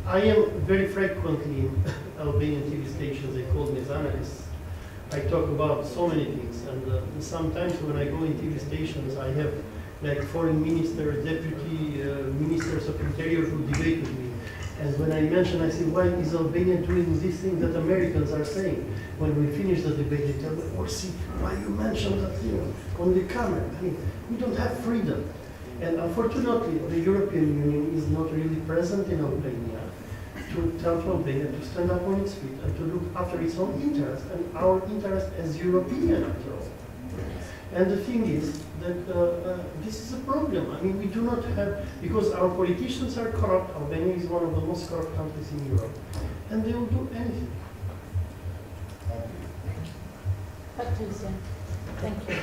I am very frequently in Albanian TV stations. They call me as analyst. I talk about so many things, and sometimes when I go in TV stations, I have like foreign minister, deputy ministers of interior who debate with me. And when I mention, I say, why is Albania doing these things that Americans are saying? When we finish the debate, they tell me, oh, see, why you mention that, on the camera? I mean, we don't have freedom. And unfortunately, the European Union is not really present in Albania to tell to Albania to stand up on its feet and to look after its own interest and our interest as European after all. And the thing is that this is a problem. I mean, we do not have, because our politicians are corrupt. Albania is one of the most corrupt countries in Europe, and they will do anything. Patricia, thank you.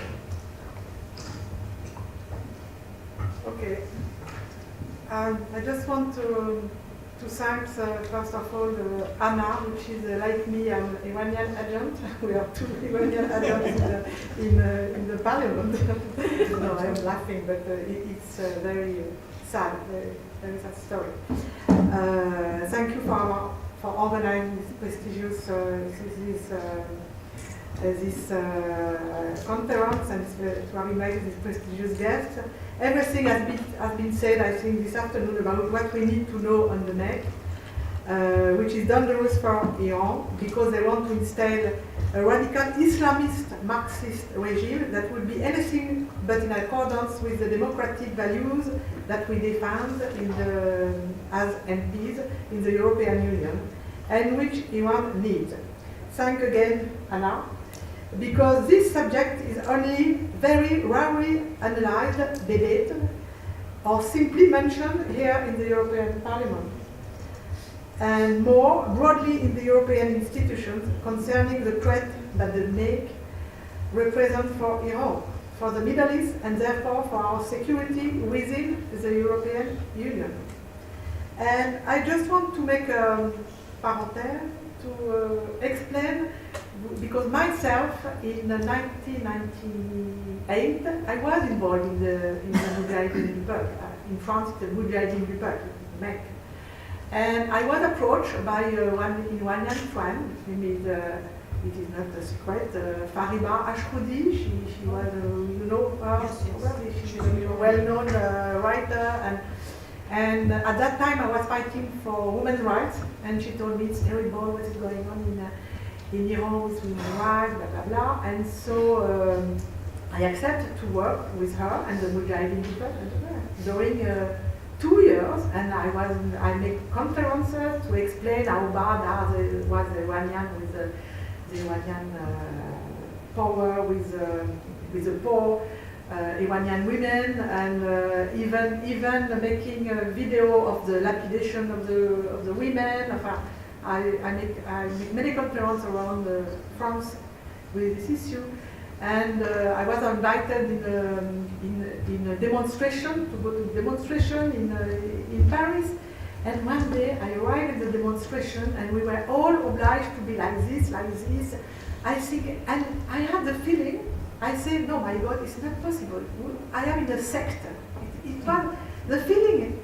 Okay. I just want to thank, first of all, Anna, which is, like me, an Iranian agent. We are two Iranian agents in the parliament. No, I'm laughing, but it's very sad, very sad story. Thank you for organizing this prestigious this conference and to have invited this prestigious guest. Everything has been said, I think, this afternoon about what we need to know on the net, which is dangerous for Iran because they want to install a radical Islamist Marxist regime that would be anything but in accordance with the democratic values that we defend as MPs in the European Union and which Iran needs. Thank again, Anna, because this subject is only very rarely analyzed, debated, or simply mentioned here in the European Parliament, and more broadly in the European institutions concerning the threat that the make represent for Iran, for the Middle East, and therefore for our security within the European Union. And I just want to make a parenthèse to explain, because myself in 1998 I was involved in the Mojahedin-e Khalq. In France, the Mojahedin-e Khalq, MEC. And I was approached by one Iranian friend. It is not a secret. Fariba Ashkoudi. She was, you know her. Yes. She's a well-known writer. And at that time, I was fighting for women's rights, and she told me it's terrible what is going on in Iran with women's rights, blah blah blah. And so I accepted to work with her and the Mojahedin-e Khalq during 2 years, and I make conferences to explain how bad was the Iranian with the Iranian power with the poor. Iranian women, and even making a video of the lapidation of the women. I make many conferences around France with this issue, and I was invited in a demonstration to go to a demonstration in Paris. And one day I arrived at the demonstration, and we were all obliged to be like this. I think, and I had the feeling. I said, no, my God, it's not possible. I am in a sect. It was a feeling.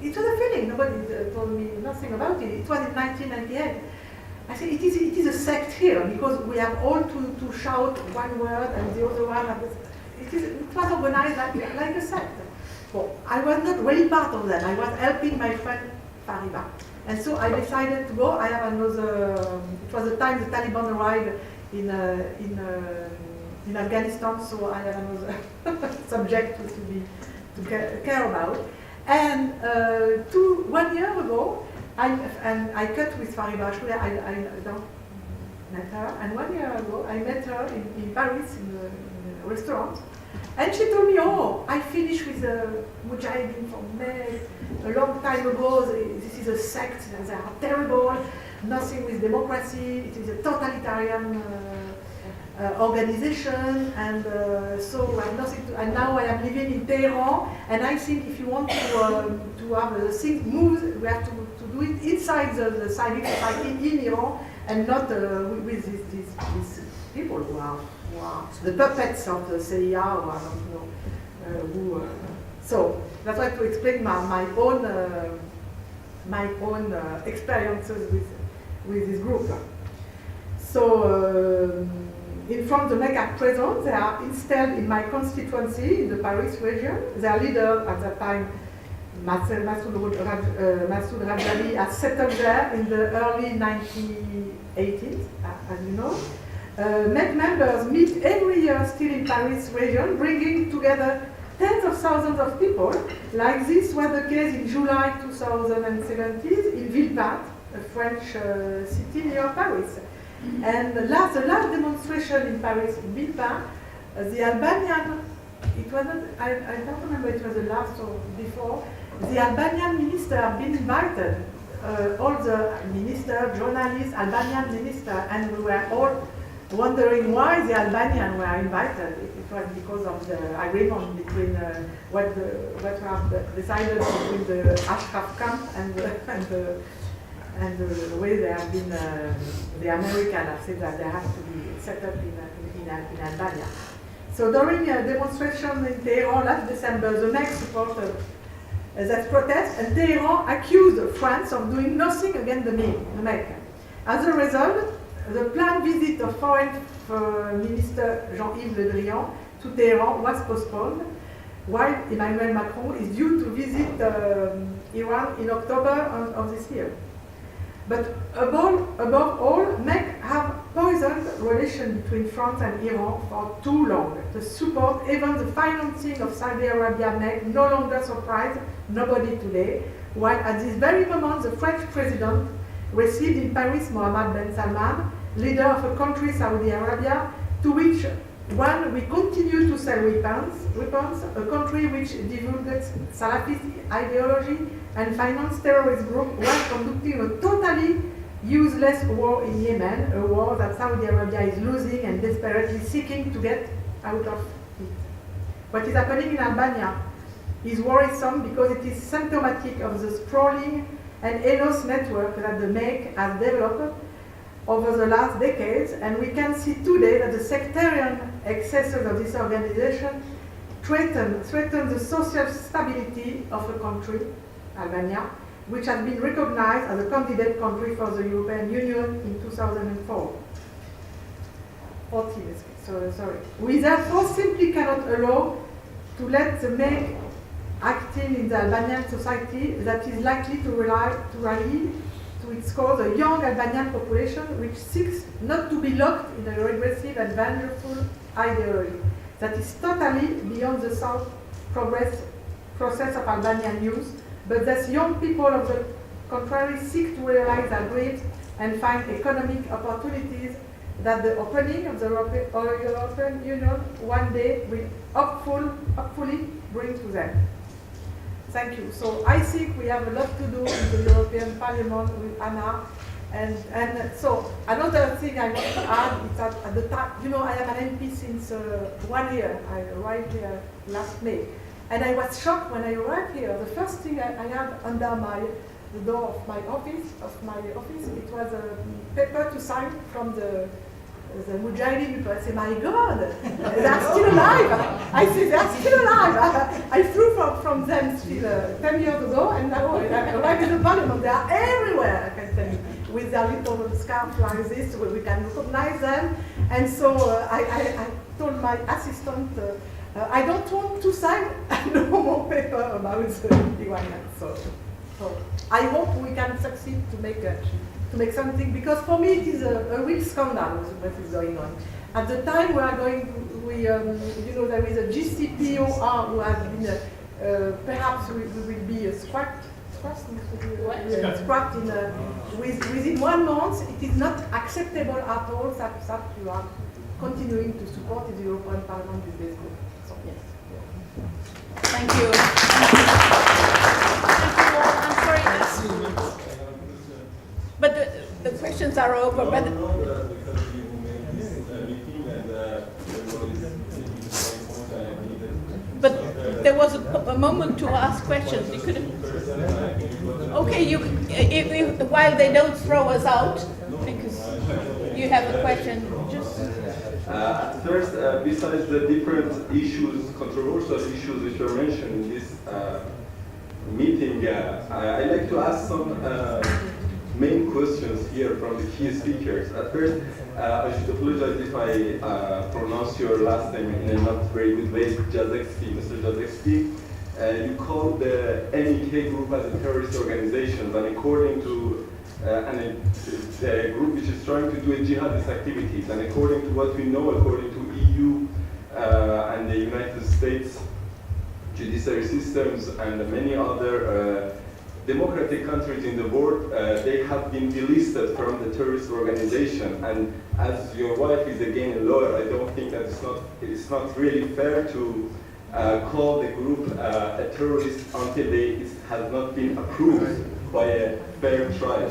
Nobody told me nothing about it. It was in 1998. I said, it is a sect here because we have all to shout one word and the other one. It was organized like a sect. Well, I was not really part of that. I was helping my friend Fariba. And so I decided to go. I have another, it was the time the Taliban arrived in Afghanistan, so I have another subject to care about. And 1 year ago, I cut with Fariba. I don't met her. And 1 year ago, I met her in Paris in a restaurant. And she told me, oh, I finished with the Mujahideen for me a long time ago. This is a sect. They are terrible. Nothing with democracy. It is a totalitarian organization, and so I have nothing to. And now I am living in Tehran, and I think if you want to have the things move, we have to do it inside the civic society in Iran, and not with these people who are the puppets of the CIA, or I don't know who. So that's why to explain my my own experiences with this group. So in France, the MEC at present, they are installed in my constituency in the Paris region. Their leader at that time, Massoud Rajali, has settled there in the early 1980s, as you know. MEC members meet every year still in Paris region, bringing together tens of thousands of people, like this was the case in July 2017 in Villepinte, a French city near Paris. And the last demonstration in Paris, in Villepinte, the Albanian, it wasn't, I don't remember it was the last or before, the Albanian minister had been invited, all the minister, journalists, Albanian minister, and we were all wondering why the Albanians were invited. It was because of the agreement between what was decided between the Ashraf camp and the way they have been, the Americans have said that they have to be set up in Albania. So during a demonstration in Tehran last December, the MEC supported that protest, and Tehran accused France of doing nothing against the MEC. As a result, the planned visit of Foreign Minister Jean-Yves Le Drian to Tehran was postponed, while Emmanuel Macron is due to visit Iran in October of this year. But above all, MEC have poisoned relations between France and Iran for too long. The support, even the financing of Saudi Arabia MEC no longer surprise nobody today, while at this very moment the French president received in Paris Mohammed bin Salman, leader of a country, Saudi Arabia, to which one we continue to sell weapons, a country which divulgates Salafist ideology and finance terrorist group while conducting a totally useless war in Yemen, a war that Saudi Arabia is losing and desperately seeking to get out of it. What is happening in Albania is worrisome because it is symptomatic of the sprawling and heinous network that the MEC has developed over the last decades, and we can see today that the sectarian excesses of this organization threaten the social stability of a country, Albania, which has been recognized as a candidate country for the European Union in 2004. We therefore simply cannot allow to let the MEC acting in the Albanian society that is likely to rally to its cause a young Albanian population which seeks not to be locked in a regressive and vengeful ideology that is totally beyond the south process of Albanian youth, but that young people of the contrary seek to realize their dreams and find economic opportunities that the opening of the European Union one day will hopefully bring to them. Thank you. So I think we have a lot to do in the European Parliament with Anna. And so another thing I want to add is that at the time, you know, I am an MP since 1 year. I arrived here last May. And I was shocked when I arrived here. The first thing I had under the door of my office, it was a paper to sign from the Mojahedin people. I say, my God, they are still alive. I say, they are still alive. I flew from them still 10 years ago, and now I arrived in the Parliament. They are everywhere, I can tell you, with their little scarf like this, where we can recognize them. And so I told my assistant, I don't want to sign no more paper about the Iranian. So I hope we can succeed to make something, because for me it is a real scandal what is going on. At the time we are going, you know, there is a GCPOR who has been, perhaps we will be scrapped within 1 month. It is not acceptable at all that you are continuing to support the European Parliament with this group. So yes. Thank you. I'm sorry. But the questions are over. But there was a moment to ask questions. You couldn't. Okay, while they don't throw us out, because you have a question. Just. First, besides the different issues, controversial issues which were mentioned in this meeting. I'd like to ask some main questions here from the key speakers. At first, I should apologize if I pronounce your last name in a not very good way, Jazekski, Mr. Jazekski. You called the MEK group as a terrorist organization, and according to a group which is trying to do jihadist activities, and according to what we know, according to EU and the United States judiciary systems and many other democratic countries in the world, they have been delisted from the terrorist organization. And as your wife is again a lawyer, I don't think that it's not really fair to call the group a terrorist until it has not been approved by a fair trial.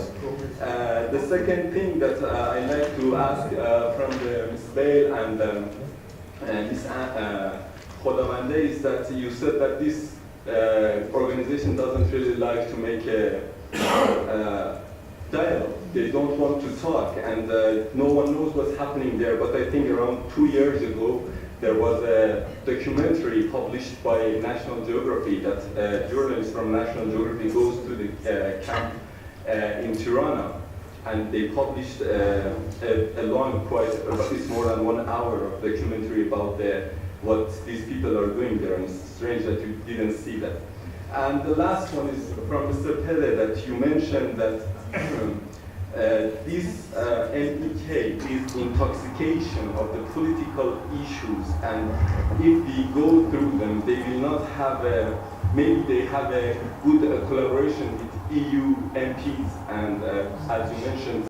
The second thing that I'd like to ask from Ms. Bale and Ms. Khodamande is that you said that this organization doesn't really like to make a dialogue. They don't want to talk, and no one knows what's happening there. But I think around 2 years ago, there was a documentary published by National Geography that a journalist from National Geography goes to the camp in Tirana, and they published a long, it's more than 1 hour of documentary about what these people are doing there, and it's strange that you didn't see that. And the last one is from Mr. Pele, that you mentioned that this MEK is intoxication of the political issues, and if we go through them, they will not have maybe they have a good collaboration with EU MPs, and as you mentioned,